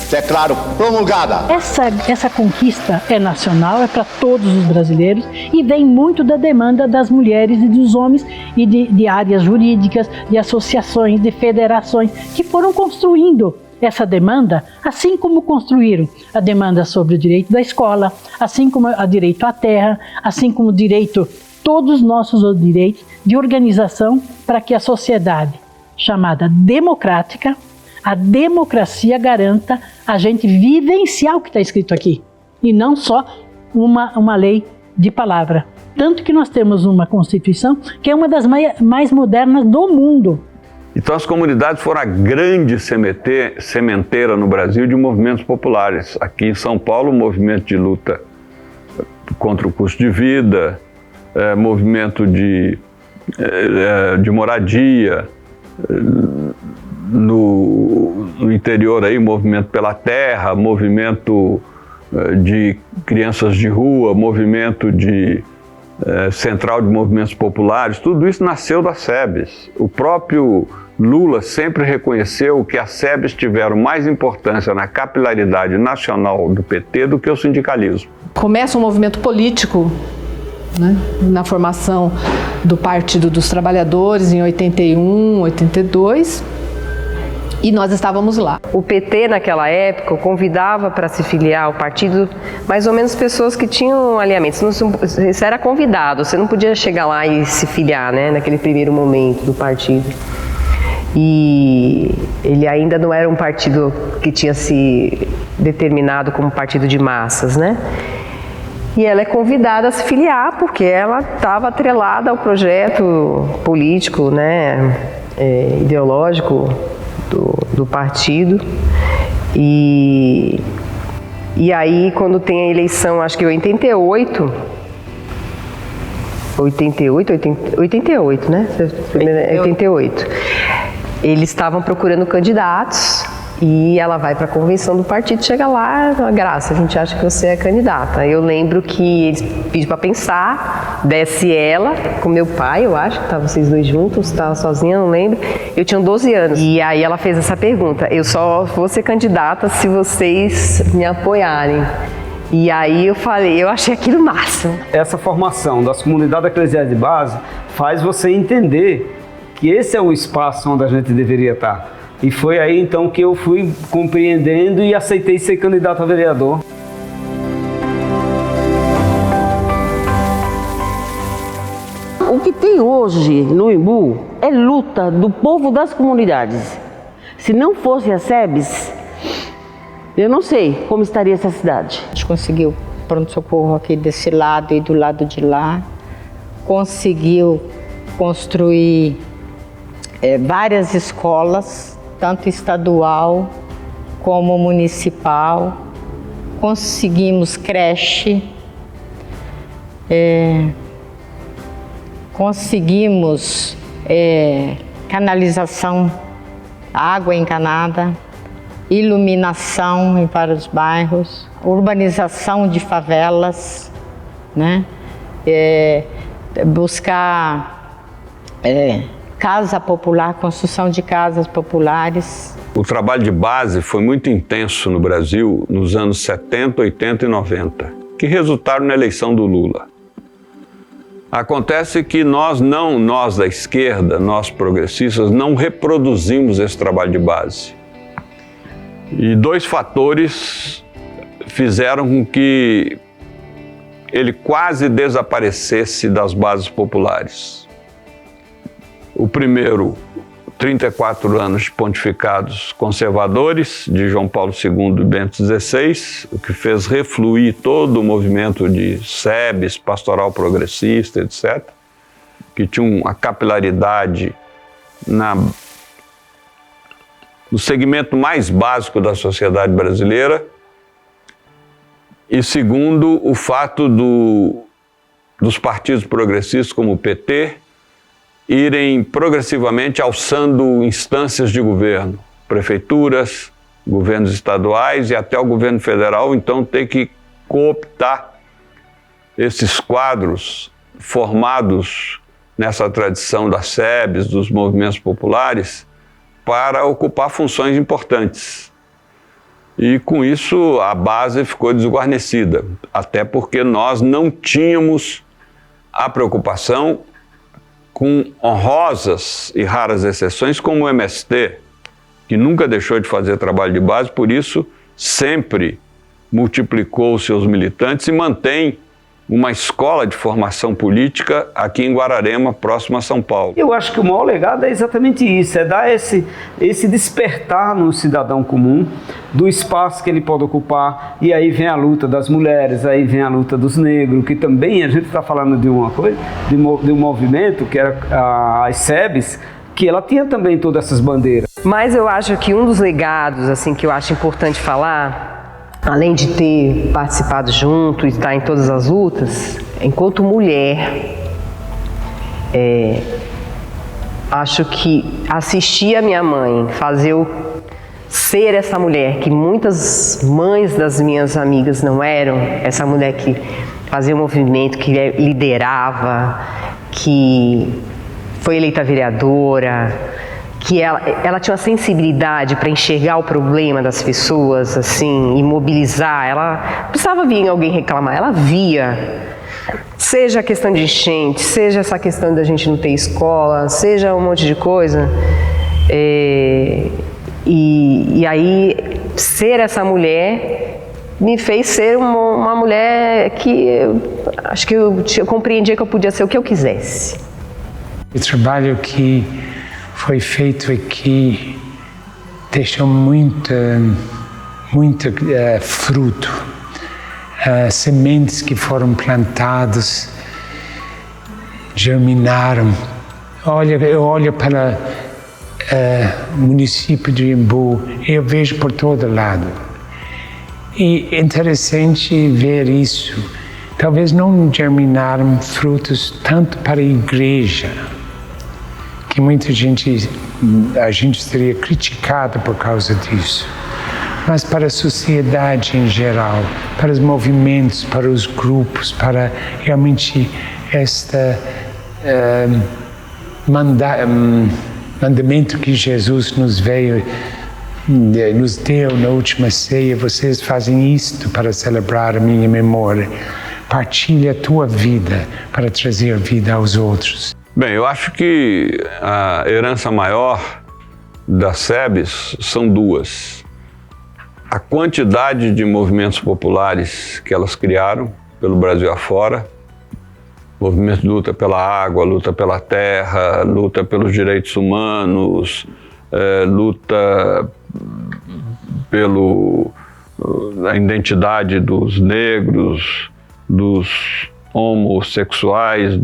declaro promulgada. Essa conquista é nacional, é para todos os brasileiros e vem muito da demanda das mulheres e dos homens e de áreas jurídicas, de associações, de federações que foram construindo essa demanda, assim como construíram a demanda sobre o direito da escola, assim como o direito à terra, assim como o direito, todos os nossos direitos de organização para que a sociedade chamada democrática, a democracia garanta a gente vivenciar o que está escrito aqui e não só uma lei de palavra. Tanto que nós temos uma Constituição que é uma das mais modernas do mundo. Então as comunidades foram a grande sementeira no Brasil de movimentos populares. Aqui em São Paulo, o movimento de luta contra o custo de vida, movimento de moradia, no interior aí, movimento pela terra, movimento de crianças de rua, movimento de central de movimentos populares, tudo isso nasceu das SEBs. O próprio Lula sempre reconheceu que as SEBs tiveram mais importância na capilaridade nacional do PT do que o sindicalismo. Começa um movimento político, né, na formação do Partido dos Trabalhadores em 81, 82, e nós estávamos lá. O PT naquela época convidava para se filiar ao partido mais ou menos pessoas que tinham alinhamentos. Você era convidado, você não podia chegar lá e se filiar, né, naquele primeiro momento do partido. E ele ainda não era um partido que tinha se determinado como partido de massas, né? E ela é convidada a se filiar porque ela estava atrelada ao projeto político, né, ideológico do partido. E aí, quando tem a eleição, acho que 88, né? 88. Eles estavam procurando candidatos e ela vai para a convenção do partido, chega lá, Graça, a gente acha que você é candidata. Eu lembro que eles pediram para pensar, desce ela com meu pai, eu acho que estavam vocês dois juntos, estava sozinha, não lembro. Eu tinha 12 anos e aí ela fez essa pergunta: eu só vou ser candidata se vocês me apoiarem. E aí eu falei, eu achei aquilo massa. Essa formação das comunidades eclesiais de base faz você entender que esse é o espaço onde a gente deveria estar. E foi aí então que eu fui compreendendo e aceitei ser candidato a vereador. O que tem hoje no Imbu é luta do povo das comunidades. Se não fosse a SEBs, eu não sei como estaria essa cidade. A gente conseguiu pronto-socorro aqui desse lado e do lado de lá. Conseguiu construir várias escolas, tanto estadual como municipal. Conseguimos creche. Conseguimos canalização, água encanada, iluminação em vários bairros, urbanização de favelas, né? Buscar casa popular, construção de casas populares. O trabalho de base foi muito intenso no Brasil nos anos 70, 80 e 90, que resultaram na eleição do Lula. Acontece que nós da esquerda, nós progressistas, não reproduzimos esse trabalho de base. E dois fatores fizeram com que ele quase desaparecesse das bases populares. O primeiro, 34 anos de pontificados conservadores de João Paulo II e Bento XVI, o que fez refluir todo o movimento de SEBs, pastoral progressista, etc., que tinha uma capilaridade no segmento mais básico da sociedade brasileira. E segundo, o fato dos partidos progressistas como o PT irem progressivamente alçando instâncias de governo, prefeituras, governos estaduais e até o governo federal, então, ter que cooptar esses quadros formados nessa tradição das SEBs, dos movimentos populares, para ocupar funções importantes. E com isso a base ficou desguarnecida, até porque nós não tínhamos a preocupação com honrosas e raras exceções como o MST, que nunca deixou de fazer trabalho de base, por isso sempre multiplicou os seus militantes e mantém uma escola de formação política aqui em Guararema, próximo a São Paulo. Eu acho que o maior legado é exatamente isso, é dar esse despertar no cidadão comum do espaço que ele pode ocupar, e aí vem a luta das mulheres, aí vem a luta dos negros, que também a gente está falando de uma coisa, de um movimento que era as SEBs, que ela tinha também todas essas bandeiras. Mas eu acho que um dos legados, assim, que eu acho importante falar, além de ter participado junto e estar em todas as lutas, enquanto mulher, acho que assistir a minha mãe fazer ser essa mulher que muitas mães das minhas amigas não eram, essa mulher que fazia o movimento, que liderava, que foi eleita vereadora, que ela tinha uma sensibilidade para enxergar o problema das pessoas, assim, e mobilizar. Ela precisava vir alguém reclamar, ela via. Seja a questão de enchente, seja essa questão da gente não ter escola, seja um monte de coisa. E aí, ser essa mulher me fez ser uma mulher que acho que eu compreendia que eu podia ser o que eu quisesse. O trabalho que foi feito aqui deixou muito fruto. Sementes que foram plantadas germinaram. Eu olho para o município de Embu e eu vejo por todo lado. E é interessante ver isso. Talvez não germinaram frutos tanto para a igreja, que muita gente, a gente seria criticado por causa disso, mas para a sociedade em geral, para os movimentos, para os grupos, para realmente este mandamento que Jesus nos deu na última ceia: vocês fazem isto para celebrar a minha memória. Partilha a tua vida para trazer vida aos outros. Bem, eu acho que a herança maior das SEBs são duas. A quantidade de movimentos populares que elas criaram pelo Brasil afora, movimento de luta pela água, luta pela terra, luta pelos direitos humanos, luta pela identidade dos negros, dos homossexuais,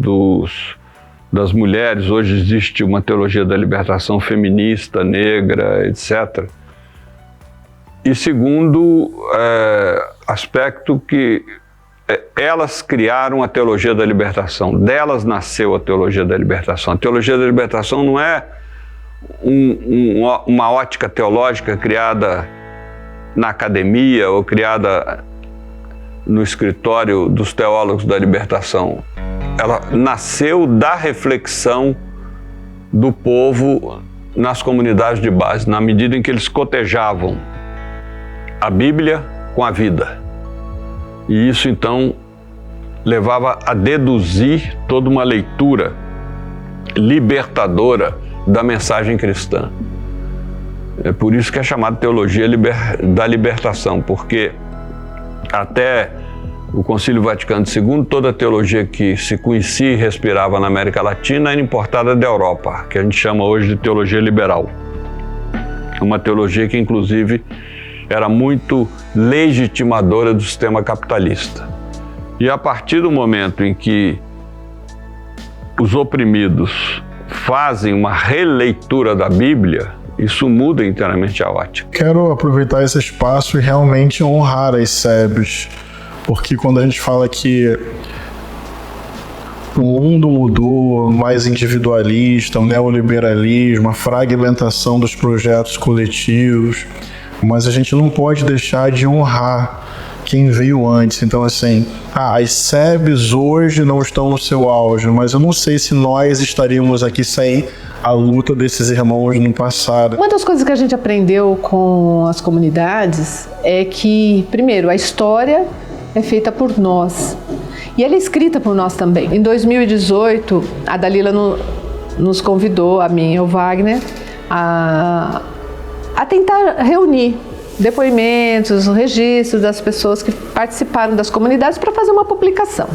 das mulheres. Hoje existe uma teologia da libertação feminista, negra, etc. E segundo aspecto, que elas criaram a teologia da libertação, delas nasceu a teologia da libertação. A teologia da libertação não é uma ótica teológica criada na academia ou criada no escritório dos teólogos da libertação. Ela nasceu da reflexão do povo nas comunidades de base, na medida em que eles cotejavam a Bíblia com a vida. E isso, então, levava a deduzir toda uma leitura libertadora da mensagem cristã. É por isso que é chamada teologia da libertação, porque até o Concílio Vaticano II, toda a teologia que se conhecia e respirava na América Latina era importada da Europa, que a gente chama hoje de teologia liberal. Uma teologia que, inclusive, era muito legitimadora do sistema capitalista. E a partir do momento em que os oprimidos fazem uma releitura da Bíblia, isso muda inteiramente a ótica. Quero aproveitar esse espaço e realmente honrar as SEBs, porque quando a gente fala que o mundo mudou, mais individualista, o neoliberalismo, a fragmentação dos projetos coletivos, mas a gente não pode deixar de honrar quem veio antes. Então, assim, as SEBs hoje não estão no seu auge, mas eu não sei se nós estaríamos aqui sem a luta desses irmãos no passado. Uma das coisas que a gente aprendeu com as comunidades é que, primeiro, a história é feita por nós e ela é escrita por nós também. Em 2018, a Dalila nos convidou, a mim e o Wagner, a tentar reunir depoimentos, registros das pessoas que participaram das comunidades para fazer uma publicação.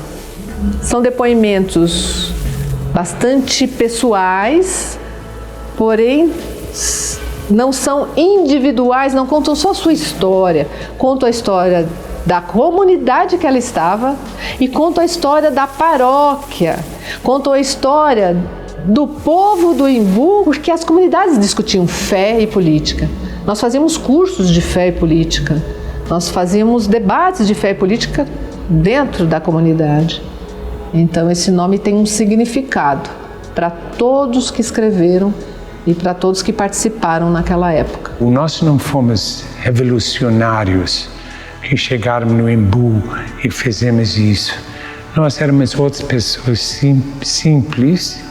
São depoimentos bastante pessoais, porém não são individuais, não contam só a sua história, contam a história da comunidade que ela estava e contam a história da paróquia, contam a história do povo do Embu, porque as comunidades discutiam fé e política. Nós fazíamos cursos de fé e política, nós fazíamos debates de fé e política dentro da comunidade. Então esse nome tem um significado para todos que escreveram e para todos que participaram naquela época. Nós não fomos revolucionários que chegaram no Embu e fizemos isso. Nós éramos outras pessoas simples,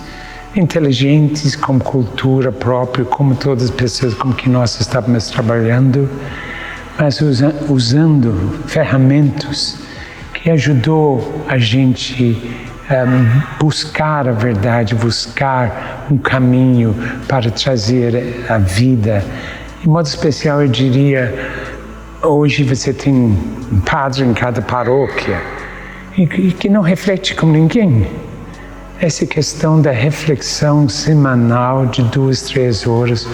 inteligentes, com cultura própria, como todas as pessoas com que nós estávamos trabalhando, mas usando ferramentas que ajudou a gente buscar a verdade, buscar um caminho para trazer a vida. De modo especial, eu diria, hoje você tem um padre em cada paróquia e que não reflete com ninguém. Essa questão da reflexão semanal de 2, 3 horas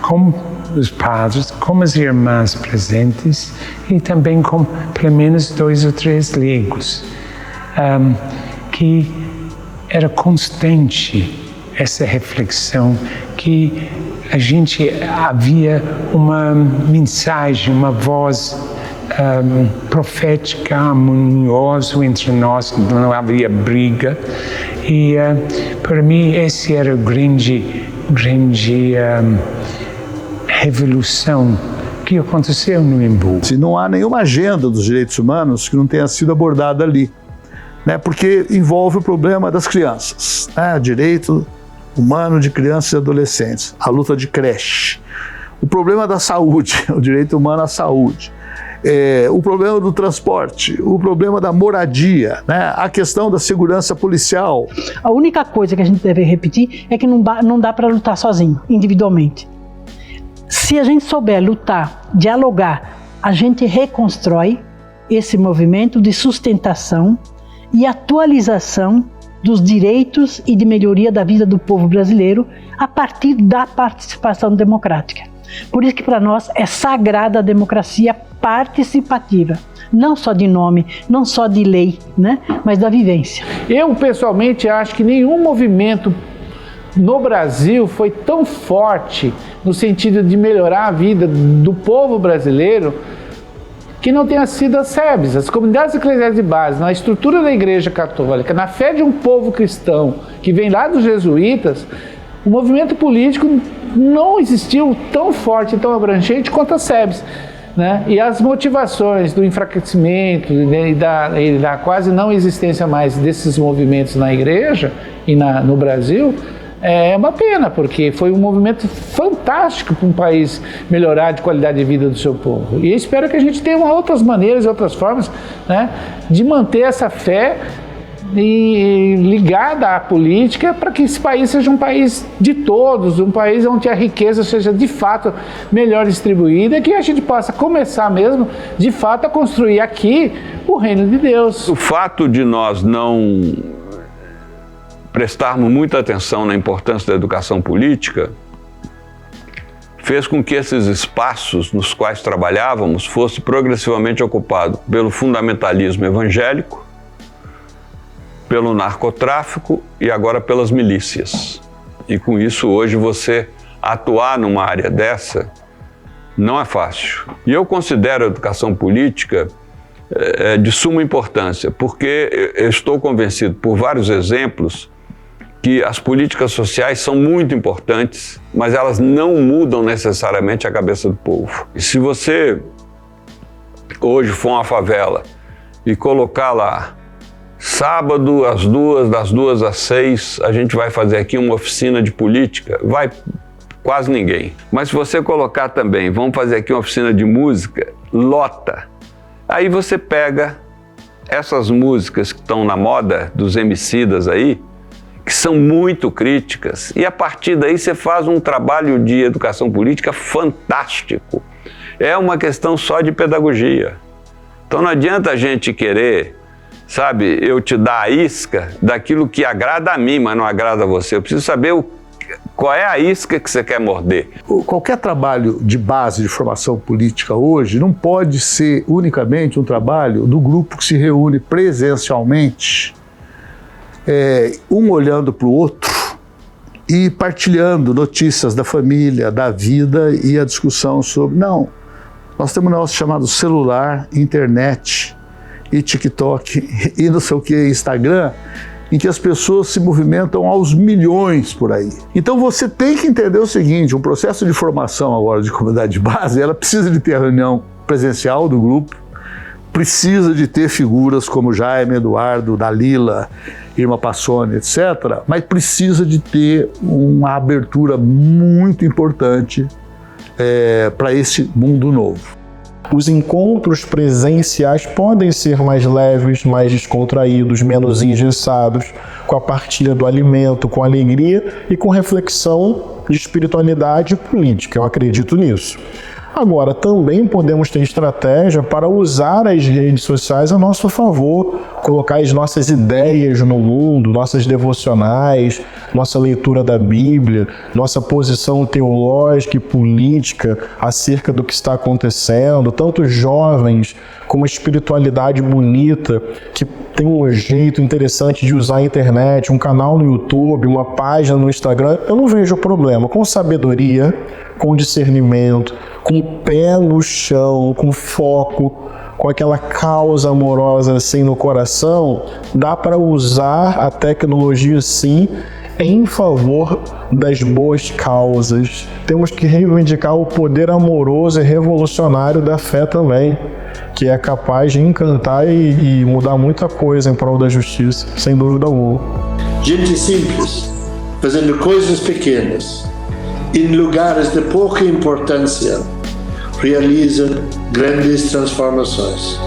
com os padres, com as irmãs presentes e também com pelo menos 2 ou 3 leigos, que era constante essa reflexão, que a gente havia uma mensagem, uma voz profética, harmoniosa entre nós, não havia briga. E para mim esse era a grande revolução que aconteceu no Embu. Se não há nenhuma agenda dos direitos humanos que não tenha sido abordada ali, né? Porque envolve o problema das crianças, né? Direito humano de crianças e adolescentes, a luta de creche, o problema da saúde, o direito humano à saúde, o problema do transporte, o problema da moradia, né? A questão da segurança policial. A única coisa que a gente deve repetir é que não dá para lutar sozinho, individualmente. Se a gente souber lutar, dialogar, a gente reconstrói esse movimento de sustentação e atualização dos direitos e de melhoria da vida do povo brasileiro a partir da participação democrática. Por isso que para nós é sagrada a democracia participativa, não só de nome, não só de lei, né, mas da vivência. Eu pessoalmente acho que nenhum movimento no Brasil foi tão forte no sentido de melhorar a vida do povo brasileiro que não tenha sido as SEBs, as comunidades eclesiais de base, na estrutura da Igreja Católica, na fé de um povo cristão que vem lá dos jesuítas. O movimento político não existiu tão forte e tão abrangente quanto as SEBs, né? E as motivações do enfraquecimento e da quase não existência mais desses movimentos na igreja e no Brasil é uma pena, porque foi um movimento fantástico para um país melhorar de qualidade de vida do seu povo. E eu espero que a gente tenha outras maneiras, outras formas, né, de manter essa fé ligada à política para que esse país seja um país de todos, um país onde a riqueza seja de fato melhor distribuída e que a gente possa começar mesmo de fato a construir aqui o reino de Deus. O fato de nós não prestarmos muita atenção na importância da educação política fez com que esses espaços nos quais trabalhávamos fossem progressivamente ocupados pelo fundamentalismo evangélico, pelo narcotráfico e agora pelas milícias. E com isso hoje você atuar numa área dessa não é fácil. E eu considero a educação política de suma importância, porque eu estou convencido por vários exemplos que as políticas sociais são muito importantes, mas elas não mudam necessariamente a cabeça do povo. E se você hoje for uma favela e colocar lá, sábado das 2 às 6, a gente vai fazer aqui uma oficina de política, vai quase ninguém. Mas se você colocar também, vamos fazer aqui uma oficina de música, lota. Aí você pega essas músicas que estão na moda dos emicidas aí, que são muito críticas, e a partir daí você faz um trabalho de educação política fantástico. É uma questão só de pedagogia. Então não adianta a gente querer, sabe, eu te dar a isca daquilo que agrada a mim, mas não agrada a você. Eu preciso saber qual é a isca que você quer morder. Qualquer trabalho de base de formação política hoje não pode ser unicamente um trabalho do grupo que se reúne presencialmente, um olhando para o outro e partilhando notícias da família, da vida e a discussão sobre... Não, nós temos um negócio chamado celular, internet e TikTok e não sei o que, Instagram, em que as pessoas se movimentam aos milhões por aí. Então você tem que entender o seguinte, um processo de formação agora de comunidade de base, ela precisa de ter a reunião presencial do grupo, precisa de ter figuras como Jaime, Eduardo, Dalila, Irma Passoni, etc., mas precisa de ter uma abertura muito importante para esse mundo novo. Os encontros presenciais podem ser mais leves, mais descontraídos, menos engessados, com a partilha do alimento, com alegria e com reflexão de espiritualidade e política. Eu acredito nisso. Agora, também podemos ter estratégia para usar as redes sociais a nosso favor, colocar as nossas ideias no mundo, nossas devocionais, nossa leitura da Bíblia, nossa posição teológica e política acerca do que está acontecendo, tanto jovens com uma espiritualidade bonita, que tem um jeito interessante de usar a internet, um canal no YouTube, uma página no Instagram. Eu não vejo problema. Com sabedoria, com discernimento, com o pé no chão, com foco, com aquela causa amorosa assim no coração, dá para usar a tecnologia sim em favor das boas causas. Temos que reivindicar o poder amoroso e revolucionário da fé também, que é capaz de encantar e mudar muita coisa em prol da justiça, sem dúvida alguma. Gente simples, fazendo coisas pequenas, em lugares de pouca importância, realiza grandes transformações.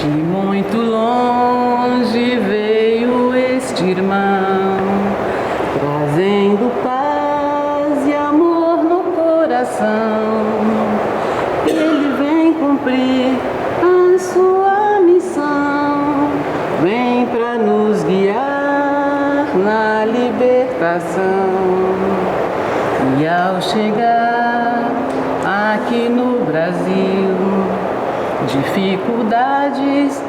De muito longe veio este irmão, trazendo paz e amor no coração. Ele vem cumprir a sua missão, vem pra nos guiar na libertação. E ao chegar aqui no Brasil, dificuldades